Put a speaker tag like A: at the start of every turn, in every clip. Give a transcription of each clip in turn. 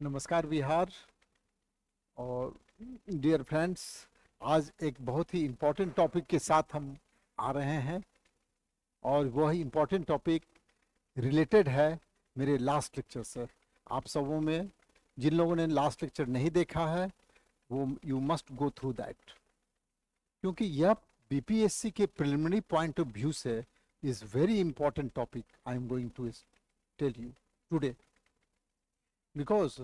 A: नमस्कार बिहार और dear friends. आज एक बहुत ही इम्पोर्टेंट टॉपिक के साथ हम आ रहे हैं और वह इम्पोर्टेंट टॉपिक रिलेटेड है मेरे लास्ट लेक्चर से। आप सबों में जिन लोगों ने लास्ट लेक्चर नहीं देखा है वो you must go through that, क्योंकि यह बीपीएससी के प्रिलिमिनरी पॉइंट ऑफ व्यू से is very important topic I am going to tell you today, because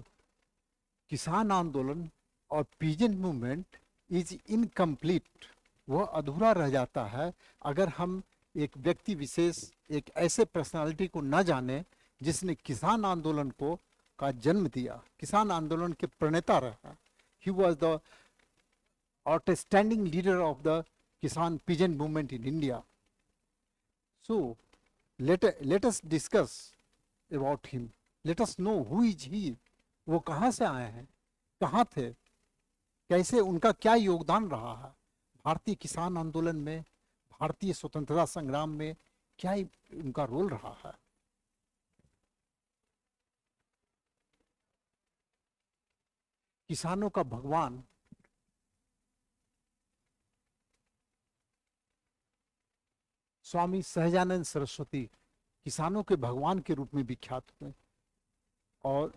A: किसान आंदोलन और पीजेंट मूवमेंट इज इनकम्प्लीट, वह अधूरा रह जाता है अगर हम एक व्यक्ति विशेष, एक ऐसे पर्सनालिटी को न जाने जिसने किसान आंदोलन को का जन्म दिया, किसान आंदोलन के प्रणेता रहा। He was the outstanding leader of the kisan peasant movement in India. So let us discuss about him, let us know who is he. वो कहाँ से आए हैं, कहाँ थे, कैसे, उनका क्या योगदान रहा है भारतीय किसान आंदोलन में, भारतीय स्वतंत्रता संग्राम में, क्या उनका रोल रहा है। किसानों का भगवान स्वामी सहजानंद सरस्वती किसानों के भगवान के रूप में विख्यात हुए। और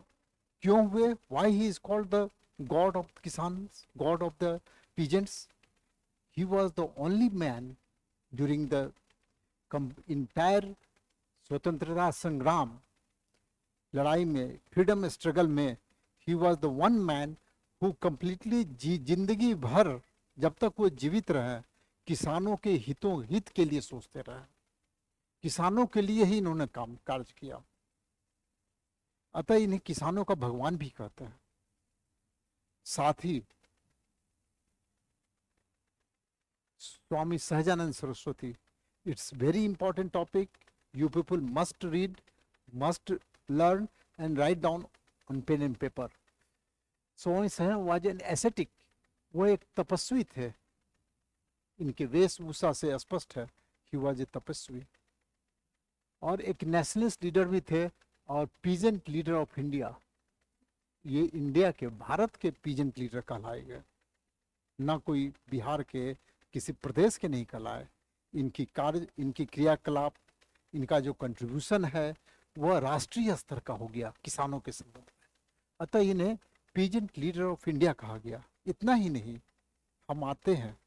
A: क्यों हुए? Why he is called the god of kisan, god of the peasants? He was the only man during the entire स्वतंत्रता संग्राम, लड़ाई में, फ्रीडम स्ट्रगल में, he was the one man who completely जिंदगी भर जब तक वो जीवित रहे किसानों के हित के लिए सोचते रहे, किसानों के लिए ही इन्होंने काम कार्य किया। अतः इन्हें किसानों का भगवान भी कहते हैं। साथ ही Swami Sahajanand Saraswati, it's very important topic, you people must read, must learn and write down on pen and paper. Swami Sahajanand was an ascetic, वो एक तपस्वी थे, इनके वेशभूषा से स्पष्ट है कि वह तपस्वी, और एक नेशनलिस्ट लीडर भी थे और पीजेंट लीडर ऑफ इंडिया। ये इंडिया के, भारत के पीजेंट लीडर कहलाए गए, ना कोई बिहार के किसी प्रदेश के नहीं कहलाए। इनकी कार्य, इनकी क्रियाकलाप, इनका जो कंट्रीब्यूशन है वह राष्ट्रीय स्तर का हो गया किसानों के संबंध में। अतः इन्हें पीजेंट लीडर ऑफ इंडिया कहा गया। इतना ही नहीं, हम आते हैं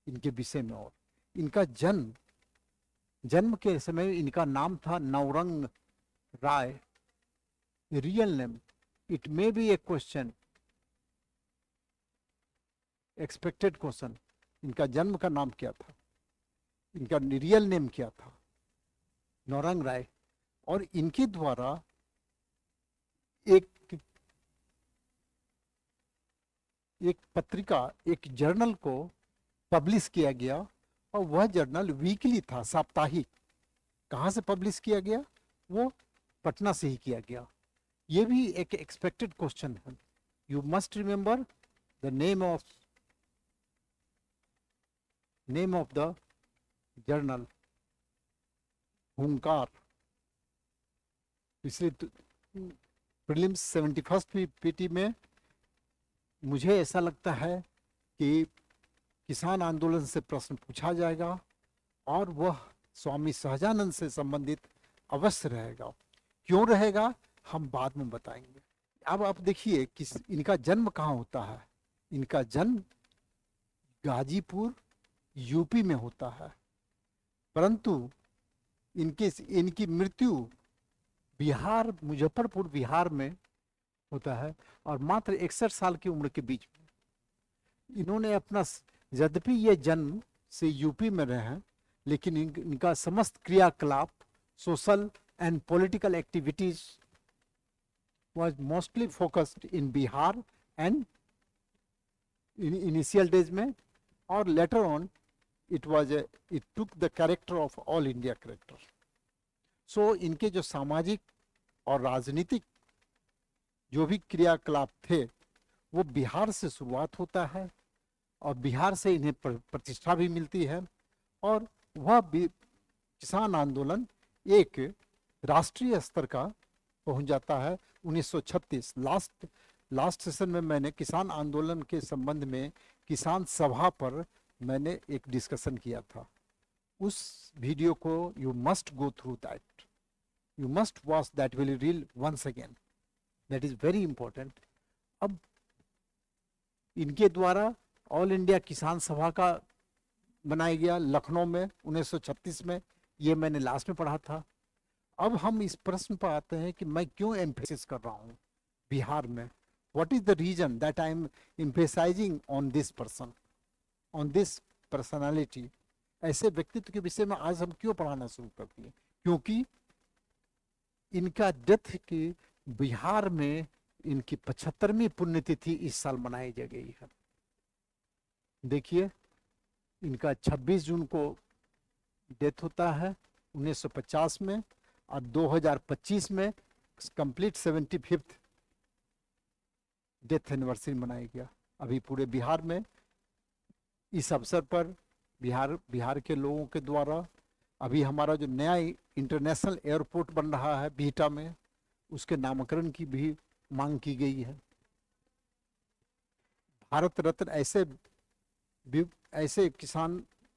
A: इनके विषय में। और इनका जन्म के समय इनका नाम था Navrang Rai. Real name, it may be a question, expected question, इनका जन्म का नाम क्या था, इनका रियल नेम क्या था? नौरंग राय। और इनके द्वारा एक पत्रिका, एक जर्नल को पब्लिश किया गया, और वह जर्नल वीकली था, साप्ताहिक। कहाँ से पब्लिश किया गया? वो पटना से ही किया गया। ये भी एक एक्सपेक्टेड क्वेश्चन है। You must remember the name of the journal, हुंकार। पिछले प्रीलिम्स 71st पीटी में मुझे ऐसा लगता है कि किसान आंदोलन से प्रश्न पूछा जाएगा, और वह स्वामी सहजानंद से संबंधित अवश्य रहेगा। क्यों रहेगा हम बाद में बताएंगे। अब आप देखिए कि इनका जन्म कहाँ होता है। इनका जन्म गाजीपुर यूपी में होता है, परंतु इनकी मृत्यु बिहार, मुजफ्फरपुर बिहार में होता है, और मात्र 61 साल की उम्र के बीच में। इन्होंने अपना, यद्यपि ये जन्म से यूपी में रहे हैं, लेकिन इनका समस्त क्रियाकलाप, social and political activities was mostly focused in Bihar and in initial days में, और later on it took the character of all India character. So इनके जो सामाजिक और राजनीतिक जो भी क्रियाकलाप थे वो बिहार से शुरुआत होता है, और बिहार से इन्हें प्रतिष्ठा भी मिलती है, और वह किसान आंदोलन एक राष्ट्रीय स्तर का पहुंच जाता है 1936। लास्ट सेशन में मैंने किसान आंदोलन के संबंध में किसान सभा पर मैंने एक डिस्कशन किया था। उस वीडियो को you must go through that, you must watch that will reel once again, that is very important. अब इनके द्वारा ऑल इंडिया किसान सभा का बनाया गया लखनऊ में 1936 में, ये मैंने लास्ट में पढ़ा था। अब हम इस प्रश्न पर आते हैं कि मैं क्यों एम्फेसिस कर रहा हूँ बिहार में, what is the reason that I am emphasising on this person, on this personality. ऐसे व्यक्तित्व के विषय में आज हम क्यों पढ़ाना शुरू कर दिए? क्योंकि इनका डेथ की बिहार में इनकी 75वीं पुण्यतिथि इस साल मनाई जा गई है। देखिए, इनका 26 जून को डेथ होता है 1950 में, और 2025 में कंप्लीट 75th डेथ एनिवर्सरी मनाया गया। अभी पूरे बिहार में इस अवसर पर बिहार के लोगों के द्वारा अभी हमारा जो नया इंटरनेशनल एयरपोर्ट बन रहा है बिहटा में, उसके नामकरण की भी मांग की गई है। भारत रत्न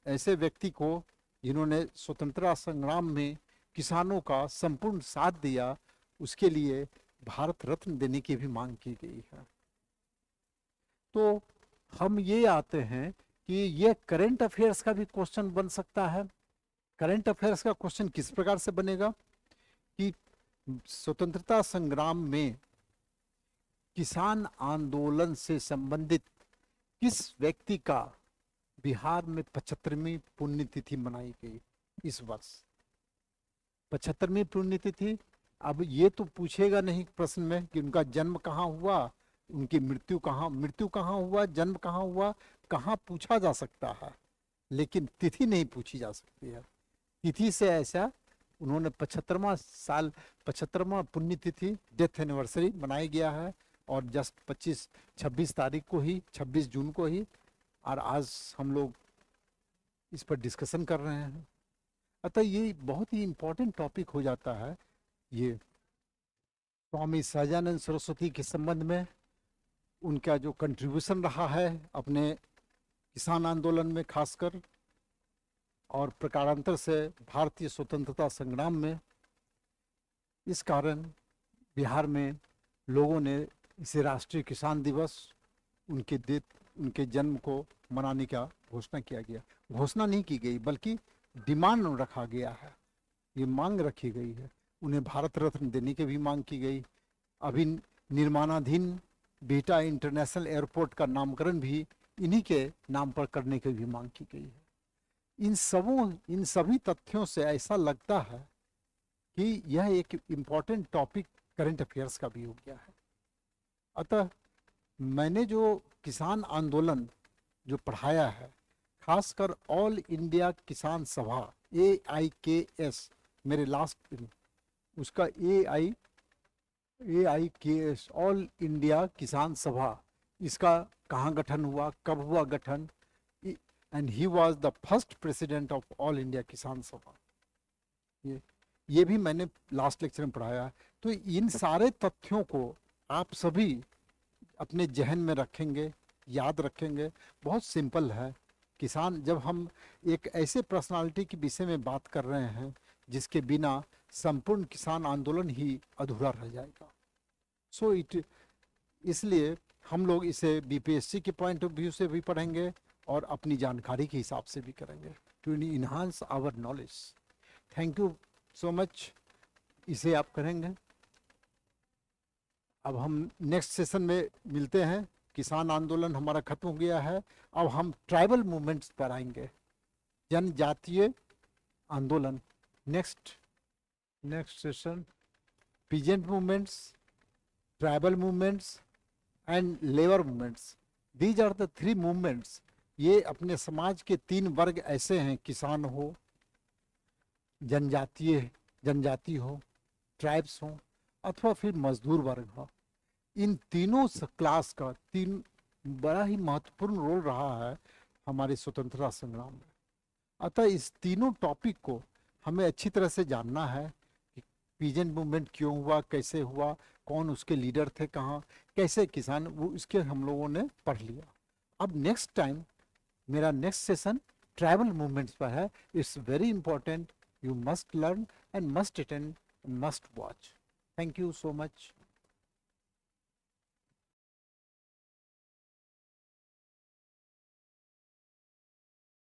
A: ऐसे व्यक्ति को जिन्होंने स्वतंत्रता संग्राम में किसानों का संपूर्ण साथ दिया, उसके लिए भारत रत्न देने की भी मांग की गई है। तो हम ये आते हैं कि ये करंट अफेयर्स का भी क्वेश्चन बन सकता है। करंट अफेयर्स का क्वेश्चन किस प्रकार से बनेगा कि स्वतंत्रता संग्राम में किसान आंदोलन से संबंधित किस व्यक्ति का बिहार में 75वीं पुण्यतिथि मनाई गई इस वर्ष? 75वीं पुण्यतिथि। अब ये तो पूछेगा नहीं प्रश्न में कि उनका जन्म कहाँ हुआ, उनकी मृत्यु कहाँ हुआ, जन्म कहाँ हुआ, कहाँ पूछा जा सकता है, लेकिन तिथि नहीं पूछी जा सकती है। तिथि से ऐसा उन्होंने 75वां पुण्यतिथि डेथ एनिवर्सरी मनाया गया है, और जस्ट 26 तारीख को ही, 26 जून को ही, और आज हम लोग इस पर डिस्कशन कर रहे हैं। अतः ये बहुत ही इम्पोर्टेंट टॉपिक हो जाता है। ये स्वामी सहजानंद सरस्वती के संबंध में उनका जो कंट्रीब्यूशन रहा है अपने किसान आंदोलन में खासकर, और प्रकारांतर से भारतीय स्वतंत्रता संग्राम में, इस कारण बिहार में लोगों ने इसे राष्ट्रीय किसान दिवस, उनके जन्म को मनाने का घोषणा किया गया। घोषणा नहीं की गई बल्कि डिमांड रखा गया है, ये मांग रखी गई है। उन्हें भारत रत्न देने की भी मांग की गई। अभी निर्माणाधीन बिहटा इंटरनेशनल एयरपोर्ट का नामकरण भी इन्हीं के नाम पर करने की भी मांग की गई है। इन सभी तथ्यों से ऐसा लगता है कि यह एक इम्पॉर्टेंट टॉपिक करंट अफेयर्स का भी हो गया है। अतः मैंने जो किसान आंदोलन जो पढ़ाया है, खासकर ऑल इंडिया किसान सभा AIKS, मेरे लास्ट उसका AIKS ऑल इंडिया किसान सभा, इसका कहाँ गठन हुआ, कब हुआ गठन, and he was the first president of all India किसान सभा, ये भी मैंने लास्ट लेक्चर में पढ़ाया है। तो इन सारे तथ्यों को आप सभी अपने जहन में रखेंगे, याद रखेंगे। बहुत सिंपल है। किसान, जब हम एक ऐसे पर्सनालिटी के विषय में बात कर रहे हैं जिसके बिना संपूर्ण किसान आंदोलन ही अधूरा रह जाएगा, इसलिए हम लोग इसे BPSC के पॉइंट ऑफ व्यू से भी पढ़ेंगे और अपनी जानकारी के हिसाब से भी करेंगे, to enhance our knowledge. Thank you so much. इसे आप करेंगे। अब हम नेक्स्ट सेशन में मिलते हैं। किसान आंदोलन हमारा खत्म हो गया है। अब हम ट्राइबल मूवमेंट्स पर आएंगे, जनजातीय आंदोलन। Next session, peasant movements, tribal movements and labour movements, these are the 3 movements. ये अपने समाज के 3 वर्ग ऐसे हैं, किसान हो, जनजाति हो, ट्राइब्स हो, अथवा फिर मजदूर वर्ग हो। इन तीनों क्लास का बड़ा ही महत्वपूर्ण रोल रहा है हमारे स्वतंत्रता संग्राम में। अतः इस तीनों टॉपिक को हमें अच्छी तरह से जानना है कि पीजेंट मूवमेंट क्यों हुआ, कैसे हुआ, कौन उसके लीडर थे, कहाँ, कैसे किसान, वो इसके हम लोगों ने पढ़ लिया। अब नेक्स्ट टाइम मेरा नेक्स्ट सेशन ट्राइबल मूवमेंट्स पर है। It's very important, you must learn and must attend, must watch. Thank you so much.